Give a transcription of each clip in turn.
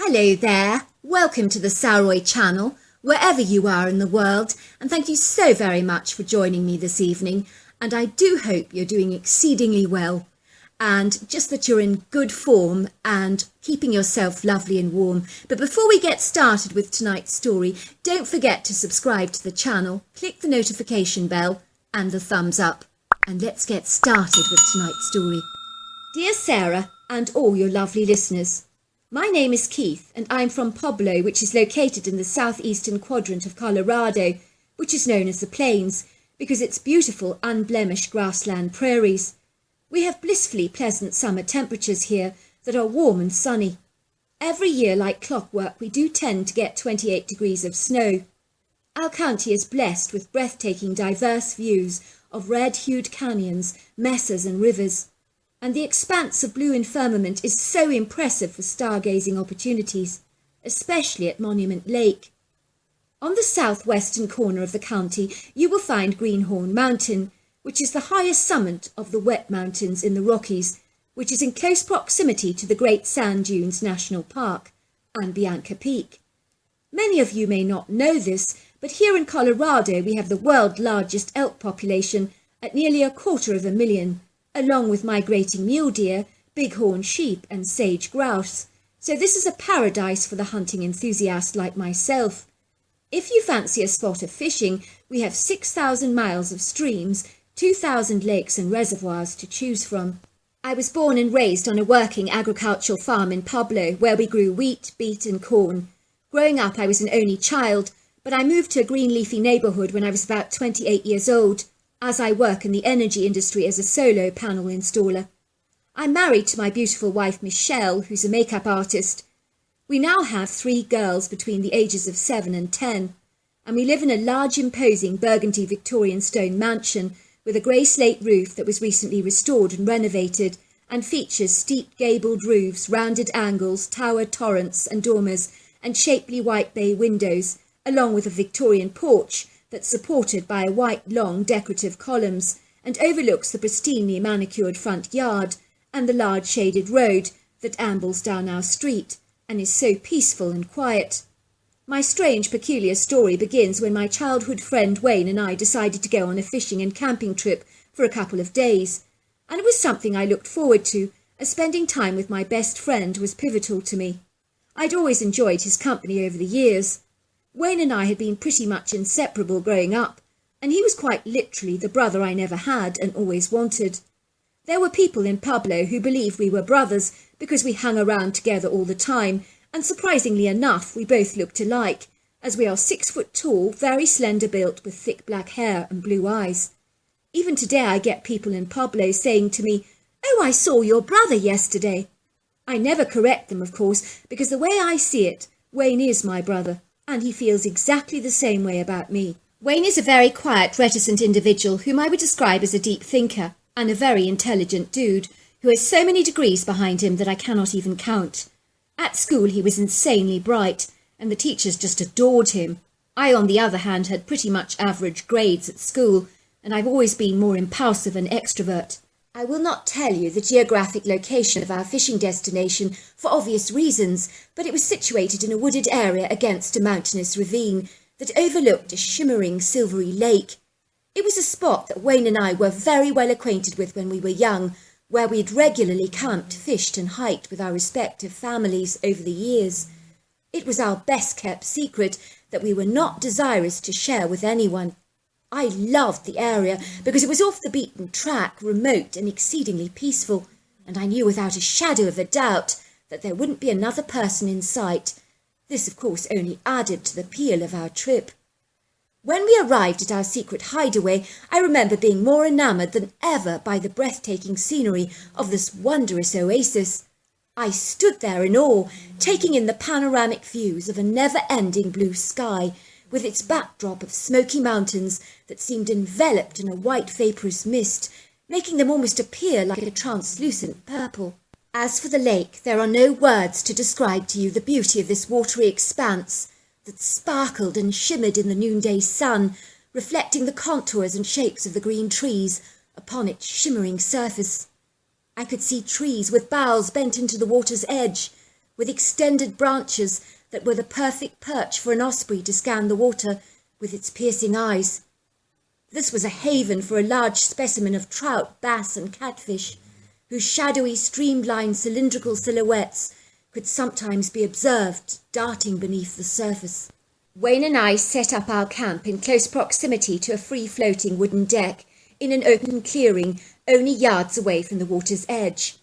Hello there, welcome to the Saroy channel, wherever you are in the world, and thank you so very much for joining me this evening, and I do hope you're doing exceedingly well, and just that you're in good form and keeping yourself lovely and warm. But before we get started with tonight's story, don't forget to subscribe to the channel, click the notification bell and the thumbs up, and let's get started with tonight's story. Dear Sarah and all your lovely listeners, my name is Keith and I'm from Pueblo, which is located in the southeastern quadrant of Colorado, which is known as the Plains, because it's beautiful, unblemished grassland prairies. We have blissfully pleasant summer temperatures here that are warm and sunny. Every year, like clockwork, we do tend to get 28 degrees of snow. Our county is blessed with breathtaking, diverse views of red-hued canyons, mesas and rivers, and the expanse of blue and firmament is so impressive for stargazing opportunities, especially at Monument Lake. On the southwestern corner of the county, you will find Greenhorn Mountain, which is the highest summit of the wet mountains in the Rockies, which is in close proximity to the Great Sand Dunes National Park and Bianca Peak. Many of you may not know this, but here in Colorado we have the world's largest elk population at nearly 250,000, along with migrating mule deer, bighorn sheep and sage grouse. So this is a paradise for the hunting enthusiast like myself. If you fancy a spot of fishing, we have 6,000 miles of streams, 2,000 lakes and reservoirs to choose from. I was born and raised on a working agricultural farm in Pueblo where we grew wheat, beet and corn. Growing up I was an only child, but I moved to a green leafy neighbourhood when I was about 28 years old, as I work in the energy industry as a solo panel installer. I'm married to my beautiful wife Michelle, who's a makeup artist. We now have 3 girls between the ages of 7 and 10, and we live in a large imposing burgundy Victorian stone mansion with a grey slate roof that was recently restored and renovated and features steep gabled roofs, rounded angles, towered torrents and dormers and shapely white bay windows, along with a Victorian porch that's supported by white long decorative columns and overlooks the pristinely manicured front yard and the large shaded road that ambles down our street and is so peaceful and quiet. My strange, peculiar story begins when my childhood friend Wayne and I decided to go on a fishing and camping trip for a couple of days, and it was something I looked forward to, as spending time with my best friend was pivotal to me. I'd always enjoyed his company over the years. Wayne and I had been pretty much inseparable growing up, and he was quite literally the brother I never had and always wanted. There were people in Pueblo who believed we were brothers because we hung around together all the time, and surprisingly enough we both looked alike, as we are 6 foot tall, very slender built with thick black hair and blue eyes. Even today I get people in Pueblo saying to me, "Oh, I saw your brother yesterday." I never correct them, of course, because the way I see it, Wayne is my brother, and he feels exactly the same way about me. Wayne is a very quiet, reticent individual whom I would describe as a deep thinker and a very intelligent dude who has so many degrees behind him that I cannot even count. At school he was insanely bright, and the teachers just adored him. I, on the other hand, had pretty much average grades at school, and I've always been more impulsive and extrovert. I will not tell you the geographic location of our fishing destination for obvious reasons, but it was situated in a wooded area against a mountainous ravine that overlooked a shimmering silvery lake. It was a spot that Wayne and I were very well acquainted with when we were young, where we'd regularly camped, fished and hiked with our respective families over the years. It was our best-kept secret that we were not desirous to share with anyone. I loved the area because it was off the beaten track, remote and exceedingly peaceful, and I knew without a shadow of a doubt that there wouldn't be another person in sight. This, of course, only added to the appeal of our trip. When we arrived at our secret hideaway, I remember being more enamoured than ever by the breathtaking scenery of this wondrous oasis. I stood there in awe, taking in the panoramic views of a never-ending blue sky, with its backdrop of smoky mountains that seemed enveloped in a white vaporous mist, making them almost appear like a translucent purple. As for the lake, there are no words to describe to you the beauty of this watery expanse that sparkled and shimmered in the noonday sun, reflecting the contours and shapes of the green trees upon its shimmering surface. I could see trees with boughs bent into the water's edge, with extended branches that were the perfect perch for an osprey to scan the water with its piercing eyes. This was a haven for a large specimen of trout, bass and catfish, whose shadowy, streamlined, cylindrical silhouettes could sometimes be observed darting beneath the surface. Wayne and I set up our camp in close proximity to a free-floating wooden deck in an open clearing only yards away from the water's edge.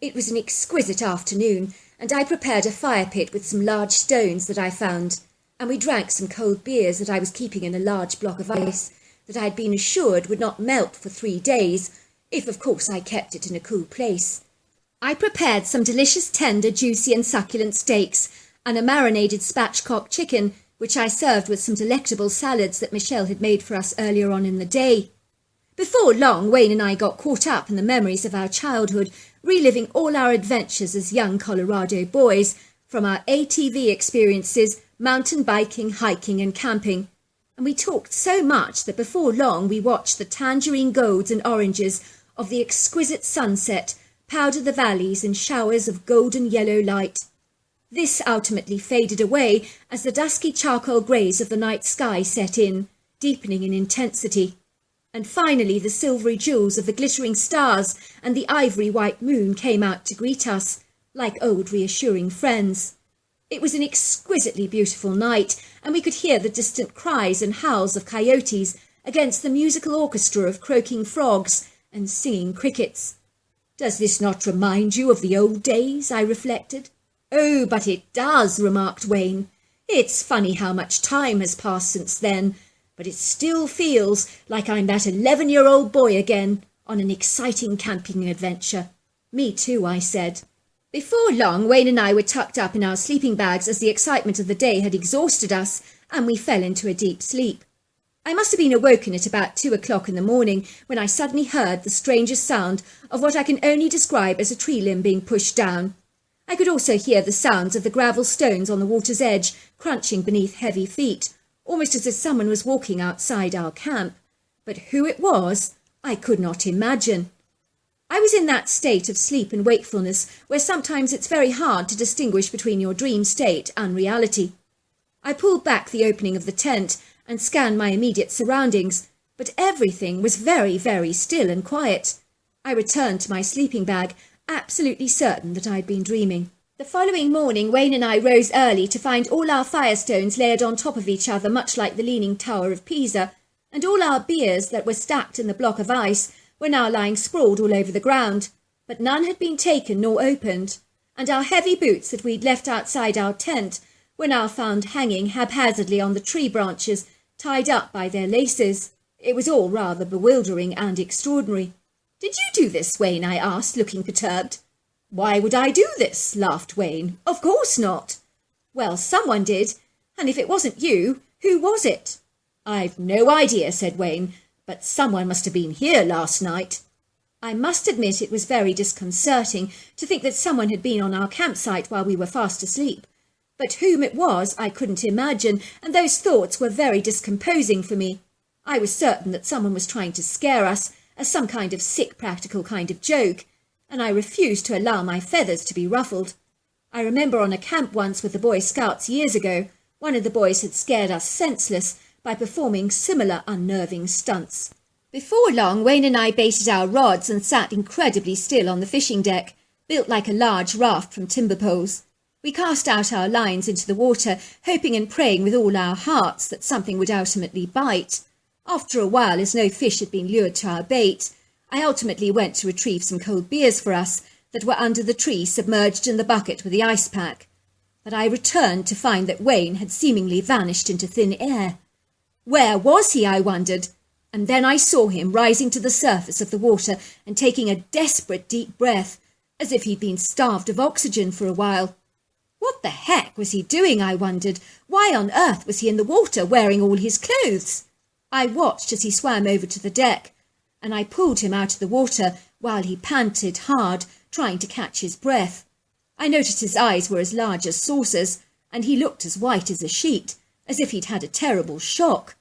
It was an exquisite afternoon, and I prepared a fire pit with some large stones that I found, and we drank some cold beers that I was keeping in a large block of ice that I had been assured would not melt for 3 days, if of course I kept it in a cool place. I prepared some delicious tender, juicy and succulent steaks, and a marinated spatchcock chicken, which I served with some delectable salads that Michelle had made for us earlier on in the day. Before long, Wayne and I got caught up in the memories of our childhood, reliving all our adventures as young Colorado boys, from our ATV experiences, mountain biking, hiking and camping. And we talked so much that before long we watched the tangerine golds and oranges of the exquisite sunset powder the valleys in showers of golden yellow light. This ultimately faded away as the dusky charcoal greys of the night sky set in, deepening in intensity. And finally the silvery jewels of the glittering stars and the ivory white moon came out to greet us, like old reassuring friends. It was an exquisitely beautiful night, and we could hear the distant cries and howls of coyotes against the musical orchestra of croaking frogs and singing crickets. "Does this not remind you of the old days?" I reflected. "Oh, but it does," remarked Wayne. "It's funny how much time has passed since then, but it still feels like I'm that 11-year-old boy again on an exciting camping adventure." "Me too," I said. Before long, Wayne and I were tucked up in our sleeping bags as the excitement of the day had exhausted us, and we fell into a deep sleep. I must have been awoken at about 2 o'clock in the morning when I suddenly heard the strangest sound of what I can only describe as a tree limb being pushed down. I could also hear the sounds of the gravel stones on the water's edge crunching beneath heavy feet, almost as if someone was walking outside our camp. But who it was, I could not imagine. I was in that state of sleep and wakefulness where sometimes it's very hard to distinguish between your dream state and reality. I pulled back the opening of the tent and scanned my immediate surroundings, but everything was very, very still and quiet. I returned to my sleeping bag, absolutely certain that I'd been dreaming. The following morning, Wayne and I rose early to find all our firestones layered on top of each other, much like the Leaning Tower of Pisa, and all our beers that were stacked in the block of ice were now lying sprawled all over the ground, but none had been taken nor opened, and our heavy boots that we'd left outside our tent were now found hanging haphazardly on the tree branches, tied up by their laces. It was all rather bewildering and extraordinary. "Did you do this, Wayne?" I asked, looking perturbed. "Why would I do this?" laughed Wayne. "Of course not." "Well, someone did, and if it wasn't you, who was it?" "I've no idea," said Wayne, "but someone must have been here last night." I must admit it was very disconcerting to think that someone had been on our campsite while we were fast asleep. But whom it was I couldn't imagine, and those thoughts were very discomposing for me. I was certain that someone was trying to scare us, as some kind of sick practical kind of joke, and I refused to allow my feathers to be ruffled. I remember on a camp once with the Boy Scouts years ago, one of the boys had scared us senseless by performing similar unnerving stunts. Before long, Wayne and I baited our rods and sat incredibly still on the fishing deck, built like a large raft from timber poles. We cast out our lines into the water, hoping and praying with all our hearts that something would ultimately bite. After a while, as no fish had been lured to our bait, I ultimately went to retrieve some cold beers for us that were under the tree submerged in the bucket with the ice pack. But I returned to find that Wayne had seemingly vanished into thin air. Where was he, I wondered, and then I saw him rising to the surface of the water and taking a desperate deep breath, as if he'd been starved of oxygen for a while. What the heck was he doing, I wondered? Why on earth was he in the water wearing all his clothes? I watched as he swam over to the deck, and I pulled him out of the water while he panted hard, trying to catch his breath. I noticed his eyes were as large as saucers, and he looked as white as a sheet, as if he'd had a terrible shock.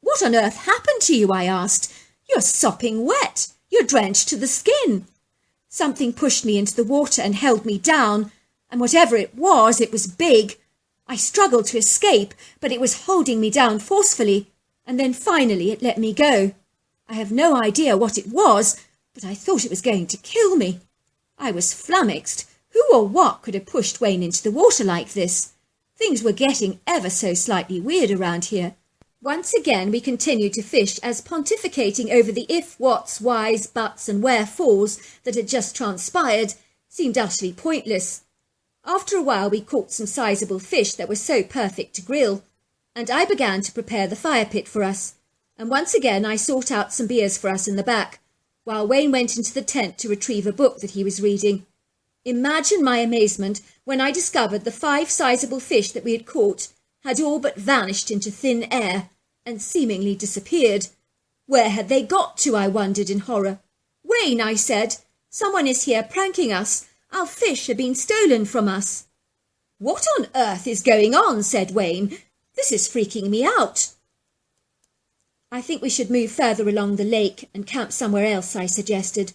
"What on earth happened to you?" I asked. "You're sopping wet. You're drenched to the skin." Something pushed me into the water and held me down, and whatever it was big. I struggled to escape, but it was holding me down forcefully, and then finally it let me go. I have no idea what it was, but I thought it was going to kill me. I was flummoxed. Who or what could have pushed Wayne into the water like this? Things were getting ever so slightly weird around here. Once again we continued to fish, as pontificating over the if, whats, whys, buts and wherefores that had just transpired seemed utterly pointless. After a while we caught some sizable fish that were so perfect to grill, and I began to prepare the fire pit for us, and once again I sought out some beers for us in the back, while Wayne went into the tent to retrieve a book that he was reading. Imagine my amazement when I discovered the 5 sizable fish that we had caught had all but vanished into thin air and seemingly disappeared. Where had they got to, I wondered in horror. Wayne, I said, someone is here pranking us. Our fish have been stolen from us. What on earth is going on? Said Wayne. This is freaking me out. I think we should move further along the lake and camp somewhere else, I suggested.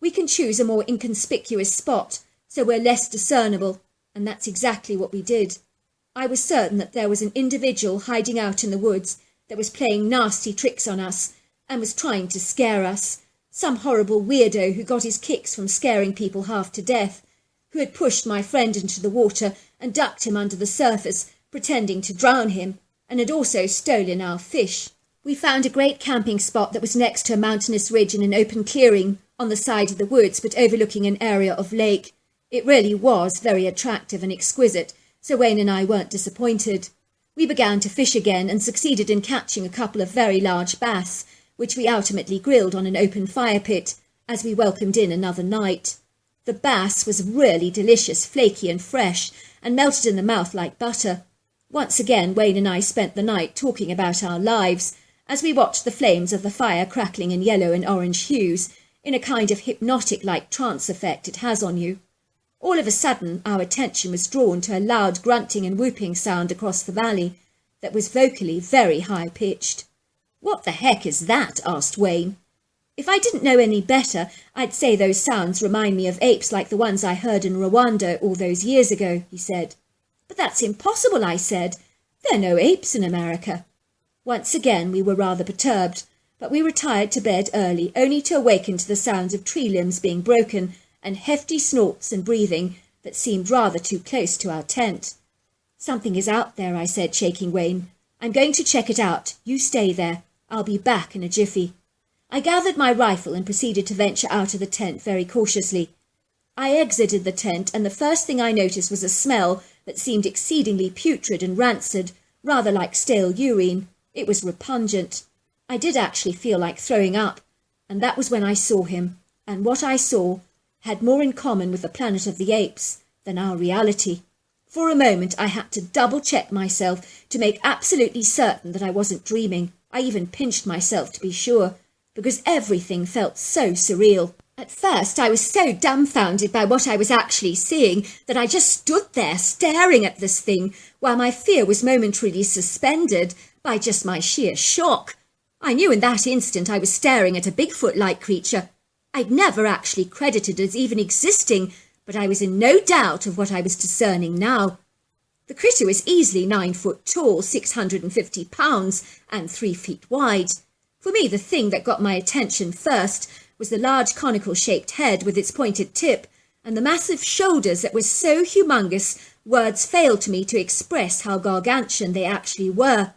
We can choose a more inconspicuous spot, so we're less discernible, and that's exactly what we did. I was certain that there was an individual hiding out in the woods that was playing nasty tricks on us and was trying to scare us. Some horrible weirdo who got his kicks from scaring people half to death, who had pushed my friend into the water and ducked him under the surface, pretending to drown him, and had also stolen our fish. We found a great camping spot that was next to a mountainous ridge in an open clearing on the side of the woods, but overlooking an area of lake. It really was very attractive and exquisite, so Wayne and I weren't disappointed. We began to fish again and succeeded in catching a couple of very large bass, which we ultimately grilled on an open fire pit as we welcomed in another night. The bass was really delicious, flaky and fresh, and melted in the mouth like butter. Once again Wayne and I spent the night talking about our lives, as we watched the flames of the fire crackling in yellow and orange hues, in a kind of hypnotic-like trance effect it has on you. All of a sudden our attention was drawn to a loud grunting and whooping sound across the valley that was vocally very high-pitched. "What the heck is that?" asked Wayne. "If I didn't know any better, I'd say those sounds remind me of apes like the ones I heard in Rwanda all those years ago," he said. "But that's impossible," I said. "There are no apes in America." Once again we were rather perturbed, but we retired to bed early, only to awaken to the sounds of tree limbs being broken and hefty snorts and breathing that seemed rather too close to our tent. "Something is out there," I said, shaking Wayne. "I'm going to check it out. You stay there. I'll be back in a jiffy." I gathered my rifle and proceeded to venture out of the tent very cautiously. I exited the tent, and the first thing I noticed was a smell that seemed exceedingly putrid and rancid, rather like stale urine. It was repugnant. I did actually feel like throwing up, and that was when I saw him, and what I saw had more in common with the planet of the apes than our reality. For a moment I had to double-check myself to make absolutely certain that I wasn't dreaming. I even pinched myself to be sure, because everything felt so surreal. At first I was so dumbfounded by what I was actually seeing that I just stood there staring at this thing, while my fear was momentarily suspended by just my sheer shock. I knew in that instant I was staring at a Bigfoot-like creature. I'd never actually credited as even existing, but I was in no doubt of what I was discerning now. The critter was easily 9 foot tall, 650 pounds, and 3 feet wide. For me, the thing that got my attention first was the large conical-shaped head with its pointed tip, and the massive shoulders that were so humongous words failed me to express how gargantuan they actually were.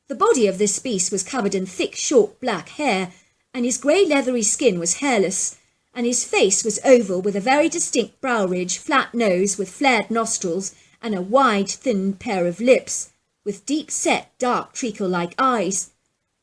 The body of this beast was covered in thick, short black hair, and his grey leathery skin was hairless, and his face was oval with a very distinct brow ridge, flat nose with flared nostrils, and a wide, thin pair of lips, with deep-set, dark, treacle-like eyes.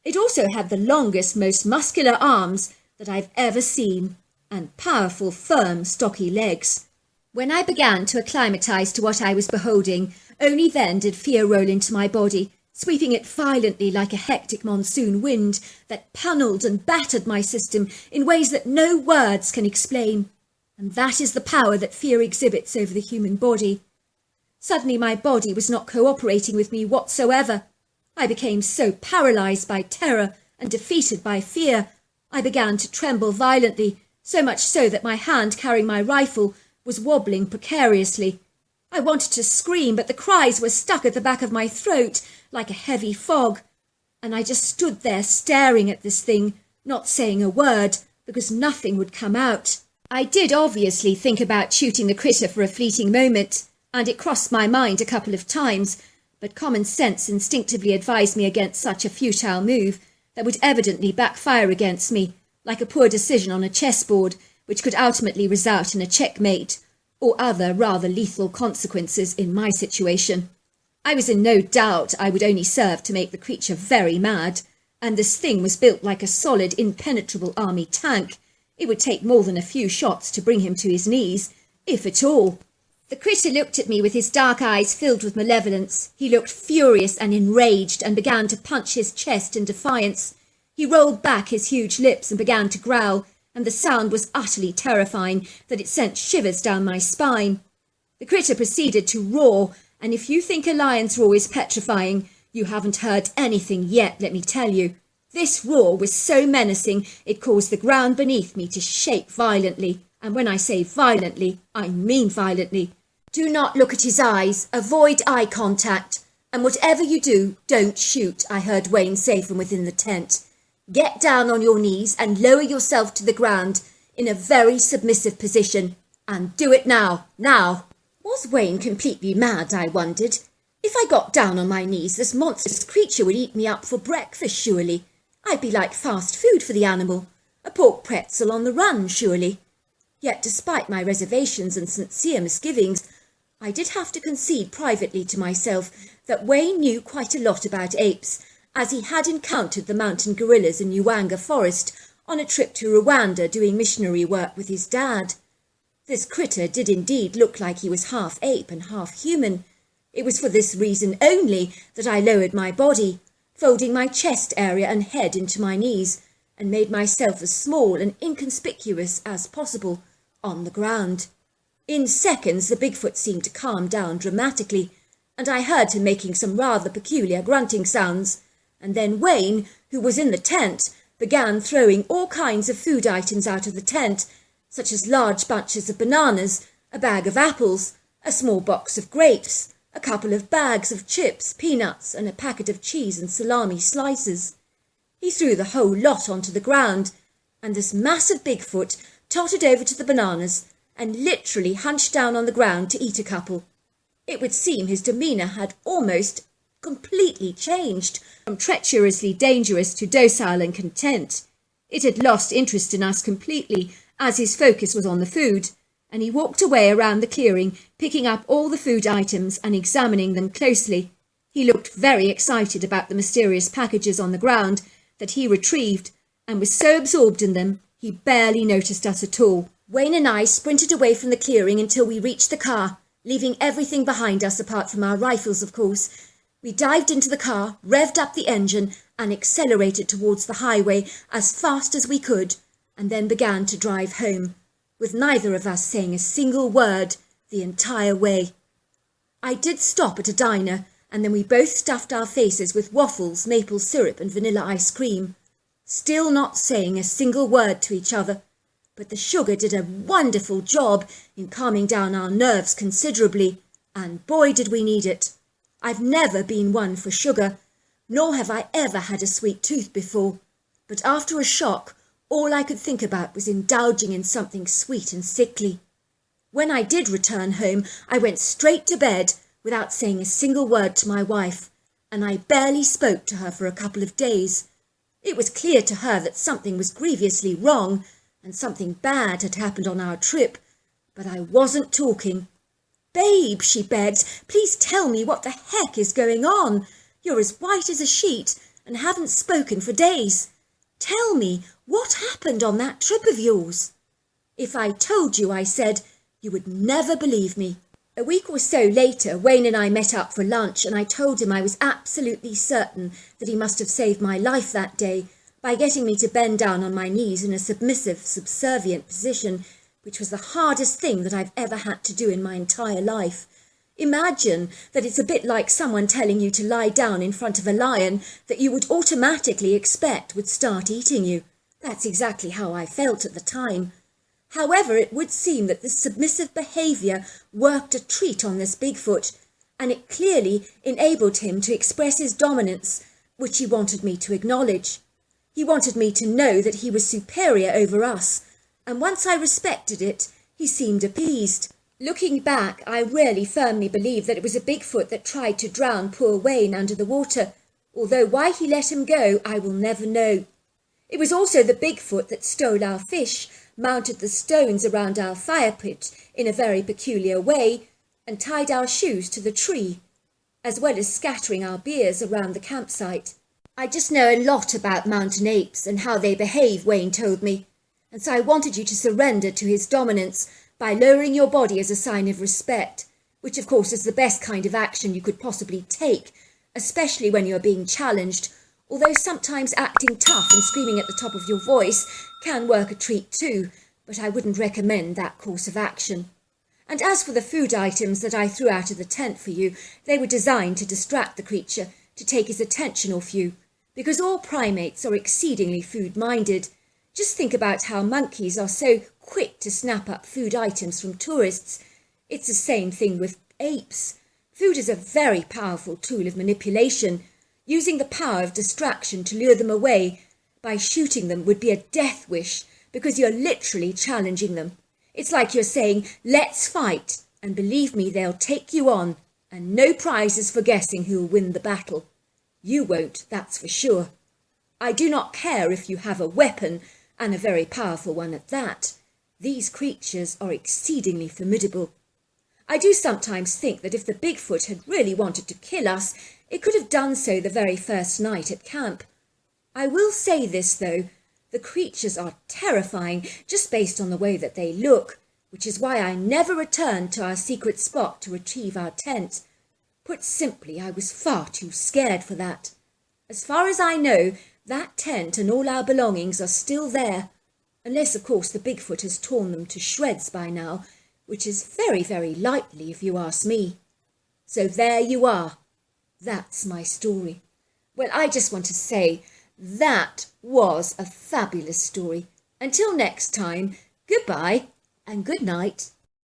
It also had the longest, most muscular arms that I've ever seen, and powerful, firm, stocky legs. When I began to acclimatise to what I was beholding, only then did fear roll into my body, sweeping it violently like a hectic monsoon wind that pummelled and battered my system in ways that no words can explain. And that is the power that fear exhibits over the human body. Suddenly my body was not cooperating with me whatsoever. I became so paralysed by terror and defeated by fear. I began to tremble violently, so much so that my hand carrying my rifle was wobbling precariously, I wanted to scream, but the cries were stuck at the back of my throat like a heavy fog, and I just stood there staring at this thing, not saying a word, because nothing would come out. I did obviously think about shooting the critter for a fleeting moment, and it crossed my mind a couple of times, but common sense instinctively advised me against such a futile move that would evidently backfire against me, like a poor decision on a chessboard, which could ultimately result in a checkmate, or other rather lethal consequences in my situation. I was in no doubt I would only serve to make the creature very mad, and this thing was built like a solid, impenetrable army tank. It would take more than a few shots to bring him to his knees, if at all. The critter looked at me with his dark eyes filled with malevolence. He looked furious and enraged and began to punch his chest in defiance. He rolled back his huge lips and began to growl, and the sound was utterly terrifying that it sent shivers down my spine. The critter proceeded to roar, and if you think a lion's roar is petrifying, you haven't heard anything yet, let me tell you. This roar was so menacing it caused the ground beneath me to shake violently, and when I say violently, I mean violently. Do not look at his eyes, avoid eye contact, and whatever you do, don't shoot, I heard Wayne say from within the tent. Get down on your knees and lower yourself to the ground in a very submissive position, and do it now, now. Was Wayne completely mad, I wondered? If I got down on my knees, this monstrous creature would eat me up for breakfast, surely. I'd be like fast food for the animal, a pork pretzel on the run, surely. Yet despite my reservations and sincere misgivings, I did have to concede privately to myself that Wayne knew quite a lot about apes, as he had encountered the mountain gorillas in Uwanga Forest on a trip to Rwanda doing missionary work with his dad. This critter did indeed look like he was half ape and half human. It was for this reason only that I lowered my body, folding my chest area and head into my knees, and made myself as small and inconspicuous as possible on the ground. In seconds the Bigfoot seemed to calm down dramatically, and I heard him making some rather peculiar grunting sounds, and then Wayne, who was in the tent, began throwing all kinds of food items out of the tent, such as large bunches of bananas, a bag of apples, a small box of grapes, a couple of bags of chips, peanuts, and a packet of cheese and salami slices. He threw the whole lot onto the ground, and this massive Bigfoot tottered over to the bananas and literally hunched down on the ground to eat a couple. It would seem his demeanour had almost completely changed, from treacherously dangerous to docile and content. It had lost interest in us completely, as his focus was on the food, and he walked away around the clearing, picking up all the food items and examining them closely. He looked very excited about the mysterious packages on the ground that he retrieved, and was so absorbed in them he barely noticed us at all. Wayne and I sprinted away from the clearing until we reached the car, leaving everything behind us apart from our rifles, of course. We dived into the car, revved up the engine, and accelerated towards the highway as fast as we could, and then began to drive home, with neither of us saying a single word the entire way. I did stop at a diner, and then we both stuffed our faces with waffles, maple syrup, and vanilla ice cream, still not saying a single word to each other, but the sugar did a wonderful job in calming down our nerves considerably, and boy did we need it. I've never been one for sugar, nor have I ever had a sweet tooth before, but after a shock, all I could think about was indulging in something sweet and sickly. When I did return home, I went straight to bed without saying a single word to my wife, and I barely spoke to her for a couple of days. It was clear to her that something was grievously wrong, and something bad had happened on our trip, but I wasn't talking. "Babe," she begged, "please tell me what the heck is going on. You're as white as a sheet and haven't spoken for days. Tell me, what happened on that trip of yours?" "If I told you," I said, "you would never believe me." A week or so later, Wayne and I met up for lunch, and I told him I was absolutely certain that he must have saved my life that day by getting me to bend down on my knees in a submissive, subservient position, which was the hardest thing that I've ever had to do in my entire life. Imagine that it's a bit like someone telling you to lie down in front of a lion that you would automatically expect would start eating you. That's exactly how I felt at the time. However, it would seem that this submissive behaviour worked a treat on this Bigfoot, and it clearly enabled him to express his dominance, which he wanted me to acknowledge. He wanted me to know that he was superior over us, and once I respected it, he seemed appeased. Looking back, I really firmly believe that it was a Bigfoot that tried to drown poor Wayne under the water, although why he let him go I will never know. It was also the Bigfoot that stole our fish, mounted the stones around our fire pit in a very peculiar way, and tied our shoes to the tree, as well as scattering our beers around the campsite. I just know a lot about mountain apes and how they behave, Wayne told me, and so I wanted you to surrender to his dominance by lowering your body as a sign of respect, which of course is the best kind of action you could possibly take, especially when you are being challenged, although sometimes acting tough and screaming at the top of your voice can work a treat too, but I wouldn't recommend that course of action. And as for the food items that I threw out of the tent for you, they were designed to distract the creature, to take his attention off you, because all primates are exceedingly food-minded. Just think about how monkeys are so quick to snap up food items from tourists. It's the same thing with apes. Food is a very powerful tool of manipulation. Using the power of distraction to lure them away by shooting them would be a death wish, because you're literally challenging them. It's like you're saying, let's fight, and believe me, they'll take you on, and no prizes for guessing who'll win the battle. You won't, that's for sure. I do not care if you have a weapon, and a very powerful one at that. These creatures are exceedingly formidable. I do sometimes think that if the Bigfoot had really wanted to kill us, it could have done so the very first night at camp. I will say this, though. The creatures are terrifying just based on the way that they look, which is why I never returned to our secret spot to retrieve our tent. Put simply, I was far too scared for that. As far as I know, that tent and all our belongings are still there, unless, of course, the Bigfoot has torn them to shreds by now, which is very, very likely if you ask me. So there you are. That's my story. Well, I just want to say that was a fabulous story. Until next time, goodbye and good night.